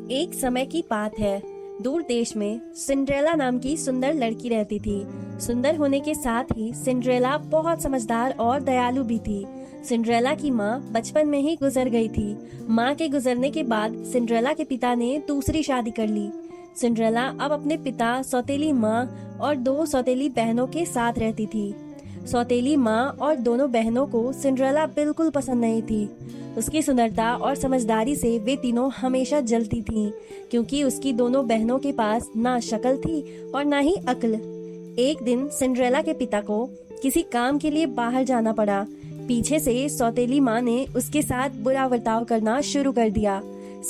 एक समय की बात है। दूर देश में सिंड्रेला नाम की सुंदर लड़की रहती थी। सुंदर होने के साथ ही सिंड्रेला बहुत समझदार और दयालु भी थी। सिंड्रेला की माँ बचपन में ही गुजर गई थी। माँ के गुजरने के बाद सिंड्रेला के पिता ने दूसरी शादी कर ली। सिंड्रेला अब अपने पिता, सौतेली माँ और दो सौतेली बहनों के साथ रहती थी। सौतेली माँ और दोनों बहनों को सिंड्रेला बिल्कुल पसंद नहीं थी। उसकी सुंदरता और समझदारी से वे तीनों हमेशा जलती थीं, क्योंकि उसकी दोनों बहनों के पास ना शक्ल थी और ना ही अक्ल। एक दिन सिंड्रेला के पिता को किसी काम के लिए बाहर जाना पड़ा। पीछे से सौतेली माँ ने उसके साथ बुरा बर्ताव करना शुरू कर दिया।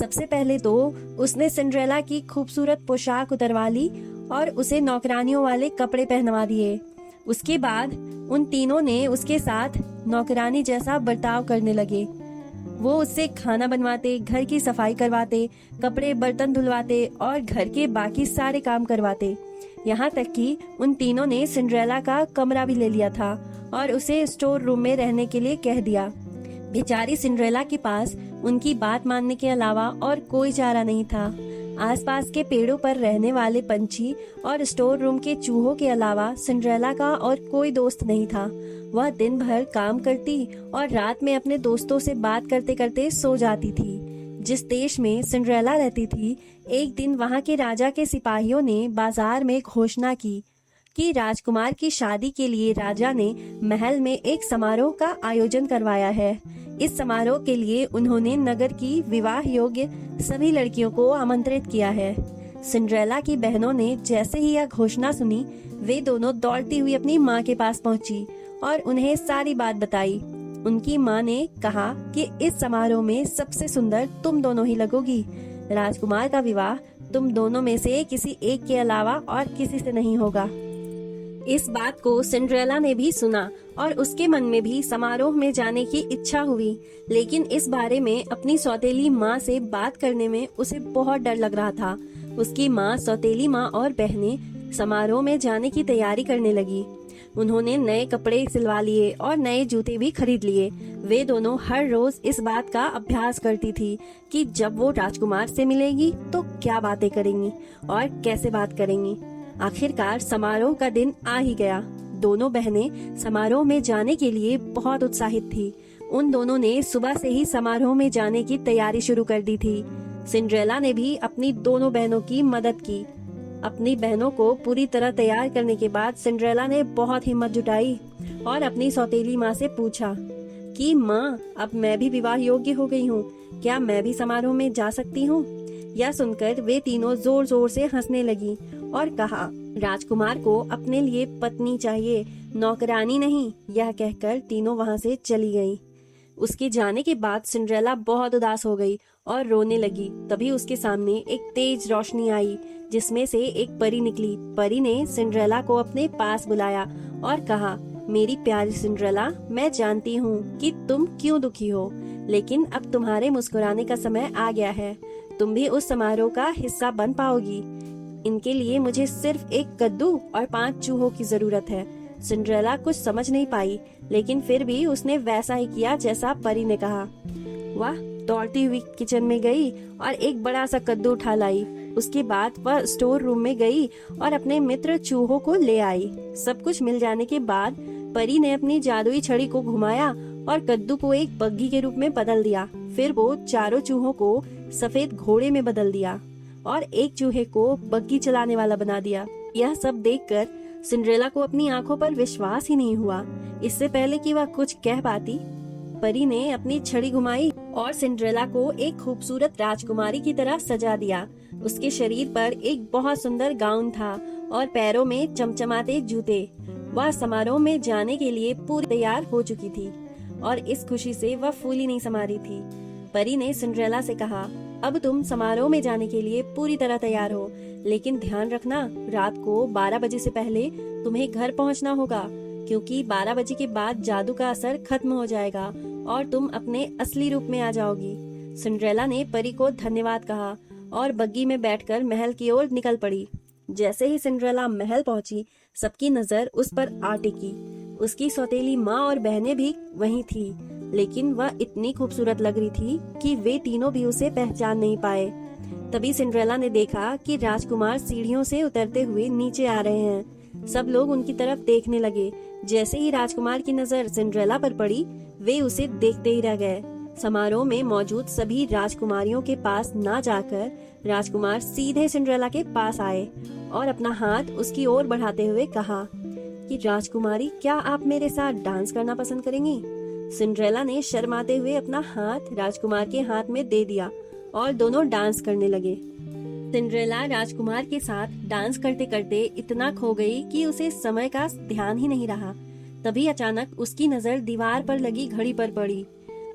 सबसे पहले तो उसने सिंड्रेला की खूबसूरत पोशाक उतरवा ली और उसे नौकरानियों वाले कपड़े पहनवा दिए। उसके बाद उन तीनों ने उसके साथ नौकरानी जैसा बर्ताव करने लगे। वो उससे खाना बनवाते, घर की सफाई करवाते, कपड़े बर्तन धुलवाते और घर के बाकी सारे काम करवाते। यहाँ तक कि उन तीनों ने सिंड्रेला का कमरा भी ले लिया था और उसे स्टोर रूम में रहने के लिए कह दिया। बेचारी सिंड्रेला के पास उनकी बात मानने के अलावा और कोई चारा नहीं था। आसपास के पेड़ों पर रहने वाले पंछी और स्टोर रूम के चूहों के अलावा सिंड्रेला का और कोई दोस्त नहीं था। वह दिन भर काम करती और रात में अपने दोस्तों से बात करते करते सो जाती थी। जिस देश में सिंड्रेला रहती थी, एक दिन वहां के राजा के सिपाहियों ने बाजार में घोषणा की कि राजकुमार की शादी के लिए राजा ने महल में एक समारोह का आयोजन करवाया है। इस समारोह के लिए उन्होंने नगर की विवाह योग्य सभी लड़कियों को आमंत्रित किया है। सिंड्रेला की बहनों ने जैसे ही यह घोषणा सुनी, वे दोनों दौड़ती हुई अपनी माँ के पास पहुंची और उन्हें सारी बात बताई। उनकी माँ ने कहा कि इस समारोह में सबसे सुंदर तुम दोनों ही लगोगी। राजकुमार का विवाह तुम दोनों में से किसी एक के अलावा और किसी से नहीं होगा। इस बात को सिंड्रेला ने भी सुना और उसके मन में भी समारोह में जाने की इच्छा हुई, लेकिन इस बारे में अपनी सौतेली माँ से बात करने में उसे बहुत डर लग रहा था। उसकी माँ, सौतेली माँ और बहनें समारोह में जाने की तैयारी करने लगी। उन्होंने नए कपड़े सिलवा लिए और नए जूते भी खरीद लिए। वे दोनों हर रोज इस बात का अभ्यास करती थी कि जब वो राजकुमार से मिलेगी तो क्या बातें करेंगी और कैसे बात करेंगी। आखिरकार समारोह का दिन आ ही गया। दोनों बहनें समारोह में जाने के लिए बहुत उत्साहित थी। उन दोनों ने सुबह से ही समारोह में जाने की तैयारी शुरू कर दी थी। सिंड्रेला ने भी अपनी दोनों बहनों की मदद की। अपनी बहनों को पूरी तरह तैयार करने के बाद सिंड्रेला ने बहुत हिम्मत जुटाई और अपनी सौतेली माँ से पूछा कि माँ, अब मैं भी विवाह योग्य हो गई हूँ, क्या मैं भी समारोह में जा सकती हूँ? यह सुनकर वे तीनों जोर जोर से हंसने लगी और कहा, राजकुमार को अपने लिए पत्नी चाहिए, नौकरानी नहीं। यह कहकर तीनों वहाँ से चली गईं। उसके जाने के बाद सिंड्रेला बहुत उदास हो गई और रोने लगी। तभी उसके सामने एक तेज रोशनी आई, जिसमें से एक परी निकली। परी ने सिंड्रेला को अपने पास बुलाया और कहा, मेरी प्यारी सिंड्रेला, मैं जानती हूँ कि तुम क्यों दुखी हो, लेकिन अब तुम्हारे मुस्कुराने का समय आ गया है। तुम भी उस समारोह का हिस्सा बन पाओगी। इनके लिए मुझे सिर्फ एक कद्दू और 5 चूहों की जरूरत है। सिंड्रेला कुछ समझ नहीं पाई, लेकिन फिर भी उसने वैसा ही किया जैसा परी ने कहा। वह दौड़ती हुई किचन में गई और एक बड़ा सा कद्दू उठा लाई। उसके बाद वह स्टोर रूम में गई और अपने मित्र चूहों को ले आई। सब कुछ मिल जाने के बाद परी ने अपनी जादुई छड़ी को घुमाया और कद्दू को एक बग्घी के रूप में बदल दिया। फिर वो चारों चूहों को सफेद घोड़े में बदल दिया और एक चूहे को बग्घी चलाने वाला बना दिया। यह सब देखकर सिंड्रेला को अपनी आंखों पर विश्वास ही नहीं हुआ। इससे पहले कि वह कुछ कह पाती, परी ने अपनी छड़ी घुमाई और सिंड्रेला को एक खूबसूरत राजकुमारी की तरह सजा दिया। उसके शरीर पर एक बहुत सुंदर गाउन था और पैरों में चमचमाते जूते। वह समारोह में जाने के लिए पूरी तैयार हो चुकी थी और इस खुशी से वह फूली नहीं समा रही थी। परी ने सिंड्रेला से कहा, अब तुम समारोह में जाने के लिए पूरी तरह तैयार हो, लेकिन ध्यान रखना, रात को 12 बजे से पहले तुम्हें घर पहुंचना होगा, क्योंकि 12 बजे के बाद जादू का असर खत्म हो जाएगा और तुम अपने असली रूप में आ जाओगी। सिंड्रेला ने परी को धन्यवाद कहा और बग्गी में बैठकर महल की ओर निकल पड़ी। जैसे ही सिंड्रेला महल पहुंची, सबकी नजर उस पर आ टिकी। उसकी सौतेली माँ और बहनें भी वहीं थी, लेकिन वह इतनी खूबसूरत लग रही थी कि वे तीनों भी उसे पहचान नहीं पाए। तभी सिंड्रेला ने देखा कि राजकुमार सीढ़ियों से उतरते हुए नीचे आ रहे हैं। सब लोग उनकी तरफ देखने लगे। जैसे ही राजकुमार की नजर सिंड्रेला पर पड़ी, वे उसे देखते ही रह गए। समारोह में मौजूद सभी राजकुमारियों के पास ना जाकर राजकुमार सीधे सिंड्रेला के पास आए और अपना हाथ उसकी ओर बढ़ाते हुए कहा कि राजकुमारी, क्या आप मेरे साथ डांस करना पसंद करेंगी? सिंड्रेला ने शर्माते हुए अपना हाथ राजकुमार के हाथ में दे दिया और दोनों डांस करने लगे। सिंड्रेला राजकुमार के साथ डांस करते करते इतना खो गई कि उसे समय का ध्यान ही नहीं रहा। तभी अचानक उसकी नजर दीवार पर लगी घड़ी पर पड़ी।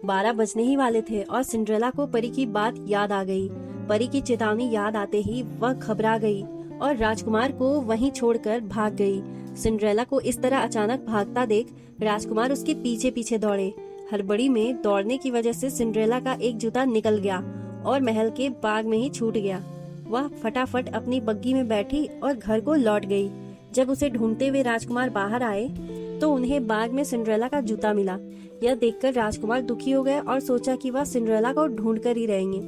12 बजने ही वाले थे और सिंड्रेला को परी की बात याद आ गई। परी की चेतावनी याद आते ही वह घबरा गई और राजकुमार को वहीं छोड़कर भाग गई। सिंड्रेला को इस तरह अचानक भागता देख राजकुमार उसके पीछे पीछे दौड़े। हड़बड़ी में दौड़ने की वजह से सिंड्रेला का एक जूता निकल गया और महल के बाग में ही छूट गया। वह फटाफट अपनी बग्गी में बैठी और घर को लौट गई। जब उसे ढूंढते हुए राजकुमार बाहर आए तो उन्हें बाग में सिंड्रेला का जूता मिला। यह देखकर राजकुमार दुखी हो गए और सोचा कि वह सिंड्रेला को ढूंढ कर ही रहेंगे।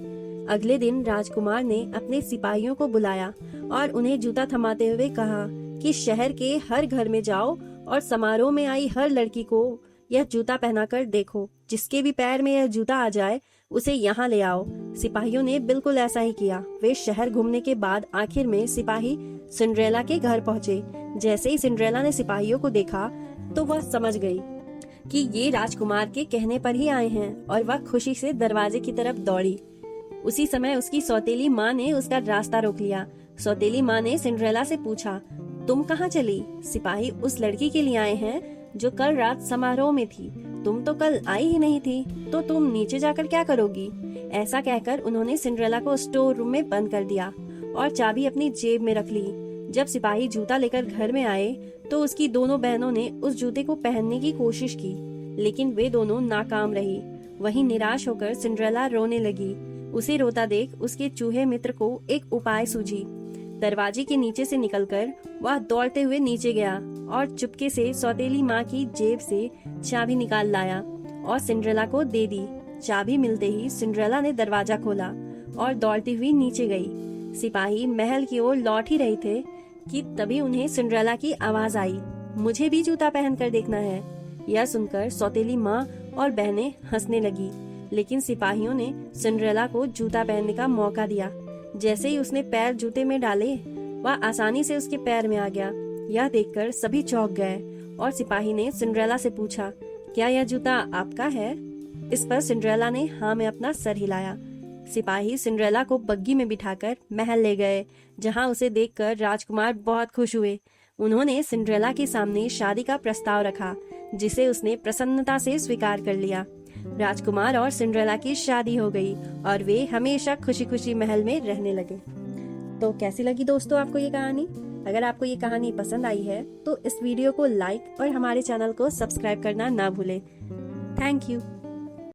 अगले दिन राजकुमार ने अपने सिपाहियों को बुलाया और उन्हें जूता थमाते हुए कहा कि शहर के हर घर में जाओ और समारोह में आई हर लड़की को यह जूता पहनाकर देखो। जिसके भी पैर में यह जूता आ जाए उसे यहाँ ले आओ। सिपाहियों ने बिल्कुल ऐसा ही किया। वे शहर घूमने के बाद आखिर में सिपाही सिंड्रेला के घर पहुँचे। जैसे ही सिंड्रेला ने सिपाहियों को देखा तो वह समझ गई कि ये राजकुमार के कहने पर ही आए हैं और वह खुशी से दरवाजे की तरफ दौड़ी। उसी समय उसकी सौतेली माँ ने उसका रास्ता रोक लिया। सौतेली माँ ने सिंड्रेला से पूछा, तुम कहाँ चली? सिपाही उस लड़की के लिए आए हैं जो कल रात समारोह में थी। तुम तो कल आई ही नहीं थी, तो तुम नीचे जाकर क्या करोगी? ऐसा कहकर उन्होंने सिंड्रेला को स्टोर रूम में बंद कर दिया और चाबी अपनी जेब में रख ली। जब सिपाही जूता लेकर घर में आए तो उसकी दोनों बहनों ने उस जूते को पहनने की कोशिश की, लेकिन वे दोनों नाकाम रही। वहीं निराश होकर सिंड्रेला रोने लगी। उसे रोता देख उसके चूहे मित्र को एक उपाय सूझी। दरवाजे के नीचे से निकलकर वह दौड़ते हुए नीचे गया और चुपके से सौतेली माँ की जेब से चाबी निकाल लाया और सिंड्रेला को दे दी। चाबी मिलते ही सिंड्रेला ने दरवाजा खोला और दौड़ती हुई नीचे गई। सिपाही महल की ओर लौट ही रहे थे कि तभी उन्हें सिंड्रेला की आवाज आई, मुझे भी जूता पहन कर देखना है। यह सुनकर सौतेली माँ और बहनें हंसने लगी, लेकिन सिपाहियों ने सिंड्रेला को जूता पहनने का मौका दिया। जैसे ही उसने पैर जूते में डाले, वह आसानी से उसके पैर में आ गया। यह देखकर सभी चौंक गए और सिपाही ने सिंड्रेला से पूछा, क्या यह जूता आपका है? इस पर सिंड्रेला ने हाँ में अपना सर हिलाया। सिपाही सिंड्रेला को बग्गी में बिठाकर महल ले गए, जहाँ उसे देखकर राजकुमार बहुत खुश हुए। उन्होंने सिंड्रेला के सामने शादी का प्रस्ताव रखा, जिसे उसने प्रसन्नता से स्वीकार कर लिया। राजकुमार और सिंड्रेला की शादी हो गई और वे हमेशा खुशी खुशी महल में रहने लगे। तो कैसी लगी दोस्तों आपको ये कहानी? अगर आपको ये कहानी पसंद आई है तो इस वीडियो को लाइक और हमारे चैनल को सब्सक्राइब करना ना भूलें। Thank you.